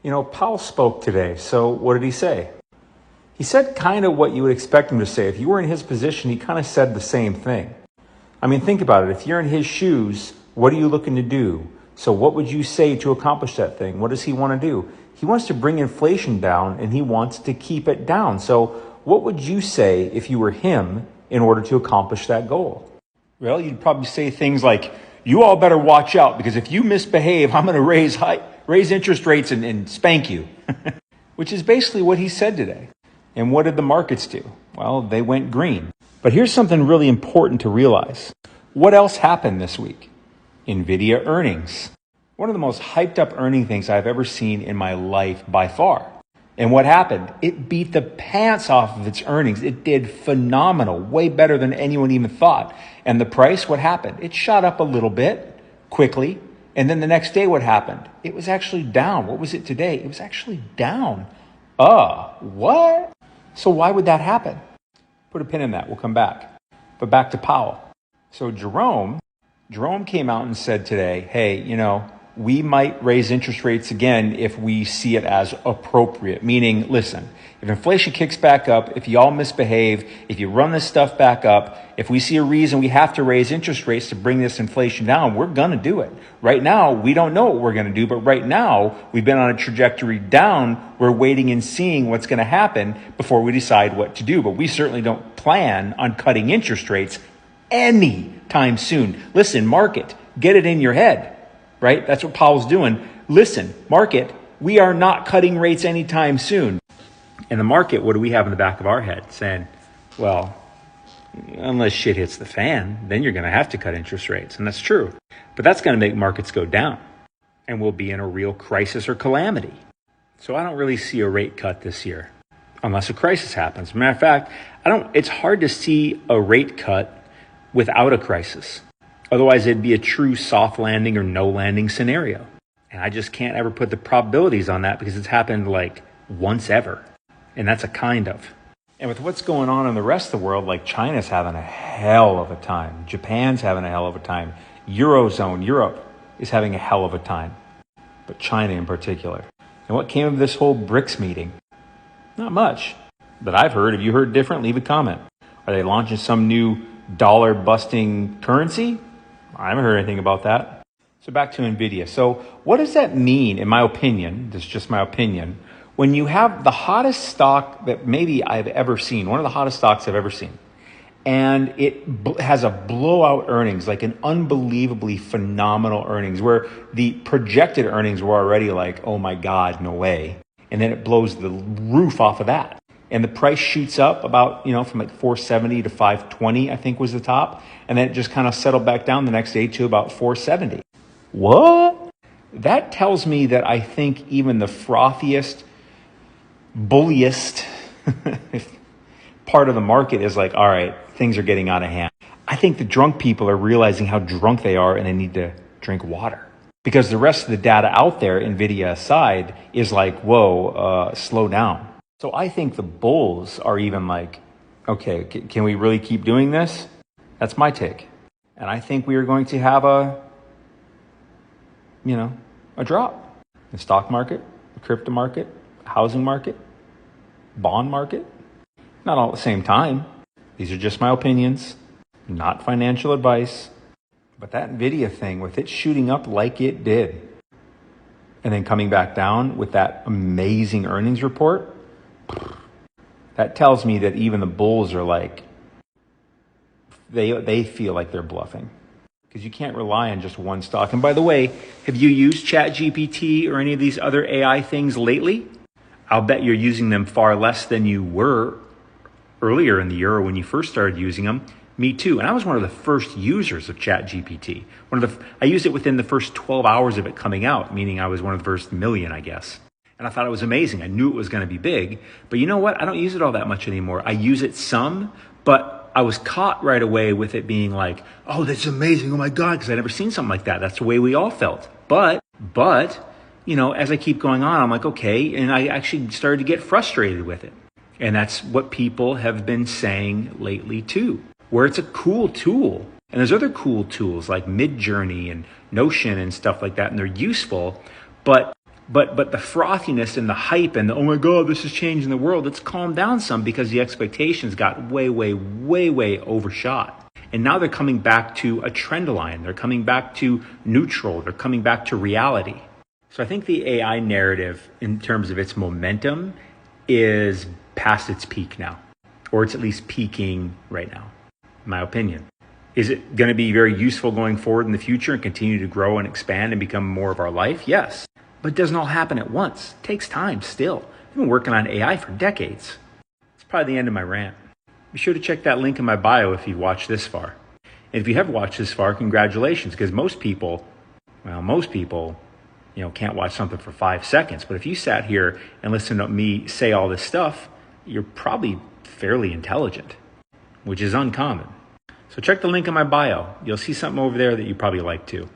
Powell spoke today. So what did he say? He said kind of what you would expect him to say. If you were in his position, he kind of said the same thing. I mean, think about it. If you're in his shoes, what are you looking to do? So what would you say to accomplish that thing? What does he want to do? He wants to bring inflation down and he wants to keep it down. So what would you say if you were him in order to accomplish that goal? Well, you'd probably say things like, you all better watch out because if you misbehave, I'm going to raise interest rates and spank you, which is basically what he said today. And what did the markets do? Well, they went green. But here's something really important to realize. What else happened this week? NVIDIA earnings. One of the most hyped up earning things I've ever seen in my life by far. And what happened? It beat the pants off of its earnings. It did phenomenal, way better than anyone even thought. And the price, what happened? It shot up a little bit quickly. And then the next day, what happened? It was actually down. What was it today? It was actually down. What? So why would that happen? Put a pin in that. We'll come back. But back to Powell. So Jerome came out and said today, hey, we might raise interest rates again if we see it as appropriate. Meaning, listen, if inflation kicks back up, if you all misbehave, if you run this stuff back up, if we see a reason we have to raise interest rates to bring this inflation down, we're going to do it. Right now, we don't know what we're going to do, but right now, we've been on a trajectory down. We're waiting and seeing what's going to happen before we decide what to do. But we certainly don't plan on cutting interest rates anytime soon. Listen, market, get it in your head. Right? That's what Powell's doing. Listen, market, we are not cutting rates anytime soon. And the market, what do we have in the back of our head? Saying, well, unless shit hits the fan, then you're going to have to cut interest rates. And that's true. But that's going to make markets go down. And we'll be in a real crisis or calamity. So I don't really see a rate cut this year, unless a crisis happens. As a matter of fact, it's hard to see a rate cut without a crisis. Otherwise, it'd be a true soft landing or no landing scenario. And I just can't ever put the probabilities on that because it's happened like once ever. And that's a kind of. And with what's going on in the rest of the world, like China's having a hell of a time. Japan's having a hell of a time. Eurozone, Europe is having a hell of a time. But China in particular. And what came of this whole BRICS meeting? Not much. But I've heard. If you heard different, leave a comment. Are they launching some new dollar-busting currency? I haven't heard anything about that. So back to NVIDIA. So what does that mean, in my opinion, this is just my opinion, when you have the hottest stock that maybe I've ever seen, one of the hottest stocks I've ever seen, and it has a blowout earnings, like an unbelievably phenomenal earnings, where the projected earnings were already like, oh my God, no way. And then it blows the roof off of that. And the price shoots up about, from like 470 to 520, I think was the top. And then it just kind of settled back down the next day to about 470. What? That tells me that I think even the frothiest, bulliest part of the market is like, all right, things are getting out of hand. I think the drunk people are realizing how drunk they are and they need to drink water. Because the rest of the data out there, NVIDIA aside, is like, whoa, slow down. So I think the bulls are even like, okay, can we really keep doing this? That's my take. And I think we are going to have a drop. The stock market, the crypto market, housing market, bond market. Not all at the same time. These are just my opinions, not financial advice. But that NVIDIA thing, with it shooting up like it did, and then coming back down with that amazing earnings report, that tells me that even the bulls are like, they feel like they're bluffing. Because you can't rely on just one stock. And by the way, have you used ChatGPT or any of these other AI things lately? I'll bet you're using them far less than you were earlier in the year or when you first started using them. Me too. And I was one of the first users of ChatGPT. I used it within the first 12 hours of it coming out, meaning I was one of the first million, I guess. And I thought it was amazing. I knew it was going to be big. But you know what? I don't use it all that much anymore. I use it some, but I was caught right away with it being like, oh, that's amazing. Oh my God, because I'd never seen something like that. That's the way we all felt. But, as I keep going on, I'm like, okay. And I actually started to get frustrated with it. And that's what people have been saying lately too, where it's a cool tool. And there's other cool tools like Midjourney and Notion and stuff like that. And they're useful, but But the frothiness and the hype and the, oh my God, this is changing the world, it's calmed down some because the expectations got way overshot. And now they're coming back to a trend line. They're coming back to neutral. They're coming back to reality. So I think the AI narrative, in terms of its momentum, is past its peak now, or it's at least peaking right now, in my opinion. Is it going to be very useful going forward in the future and continue to grow and expand and become more of our life? Yes. But it doesn't all happen at once. It takes time still. I've been working on AI for decades. It's probably the end of my rant. Be sure to check that link in my bio if you've watched this far. And if you have watched this far, congratulations, because most people, can't watch something for 5 seconds. But if you sat here and listened to me say all this stuff, you're probably fairly intelligent, which is uncommon. So check the link in my bio. You'll see something over there that you probably like too.